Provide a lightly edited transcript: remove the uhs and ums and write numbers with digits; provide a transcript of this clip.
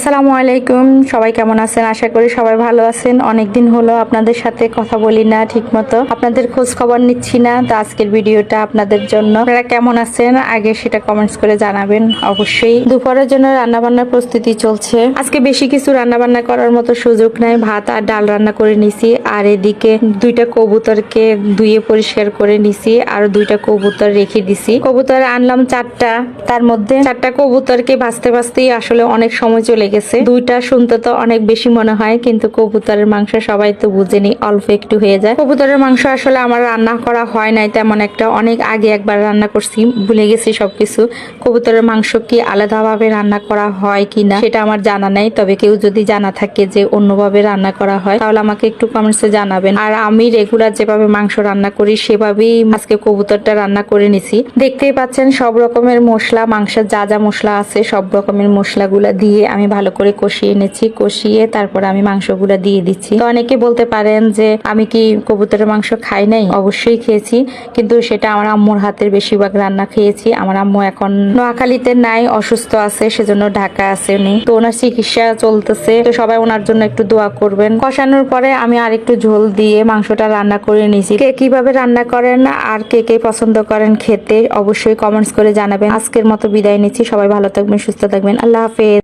আসসালামু আলাইকুম, সবাই কেমন আছেন? আশা করি সবাই ভালো আছেন। অনেকদিন হলো আপনাদের সাথে কথা বলি না, ঠিকমতো আপনাদের খোঁজ খবর নিচ্ছি না। তো আজকের ভিডিওটা আপনাদের জন্য। আপনারা কেমন আছেন আগে সেটা কমেন্টস করে জানাবেন অবশ্যই। দুপুরের জন্য রান্না বান্নার প্রস্তুতি চলছে। আজকে বেশি কিছু রান্না বান্না করার মতো সুযোগ নাই, ভাত আর ডাল রান্না করে নিছি। আর এদিকে দুইটা কবুতরকে ধুয়ে পরিষ্কার করে নিছি, আর দুইটা কবুতর রেখে দিছি। কবুতর আনলাম 4টা, তার মধ্যে 4টা কবুতরকে ভাজতে ভাজতেই আসলে অনেক সময় চলে গেছে। দুইটা শুনতে তো অনেক বেশি মনে হয়, কিন্তু কবুতরের মাংস সবাই তো বুঝেনি, অল্প একটু হয়ে যায়। কবুতরের মাংস আসলে আমার রান্না করা হয় নাই তেমন একটা, অনেক আগে একবার রান্না করছি, ভুলে গেছি সবকিছু। কবুতরের মাংস কি আলাদাভাবে রান্না করা হয় কিনা সেটা আমার জানা নাই, তবে কেউ যদি জানা থাকে যে অন্যভাবে রান্না করা হয় তাহলে আমাকে একটু কমেন্টসে জানাবেন। আর আমি রেগুলার যেভাবে মাংস রান্না করি সেভাবেই আজকে কবুতরটা রান্না করে নিছি। দেখতেই পাচ্ছেন সব রকমের মশলা, মাংসের যা যা মশলা আছে সব রকমের মশলাগুলা দিয়ে আমি ভালো করে কষিয়ে নিচ্ছি। কষিয়ে তারপর আমি মাংসগুলা দিয়ে দিচ্ছি। তো অনেকে বলতে পারেন যে আমি কি কবুতরের মাংস খাই নাই? অবশ্যই খেয়েছি, কিন্তু সেটা আমার আম্মুর হাতের বেশিরভাগ রান্না খেয়েছি। আমার আম্মু এখন নোয়াখালীতে নাই, অসুস্থ আছে, সেজন্য ঢাকা আছে উনি। তো ওনার চিকিৎসা চলতেছে, তো সবাই ওনার জন্য একটু দোয়া করবেন। কষানোর পরে আমি আর একটু ঝোল দিয়ে মাংসটা রান্না করে নিয়েছি। কে কিভাবে রান্না করেন আর কে কে পছন্দ করেন খেতে অবশ্যই কমেন্টস করে জানাবেন। আজকের মতো বিদায় নিচ্ছি, সবাই ভালো থাকবেন, সুস্থ থাকবেন, আল্লাহ হাফেজ।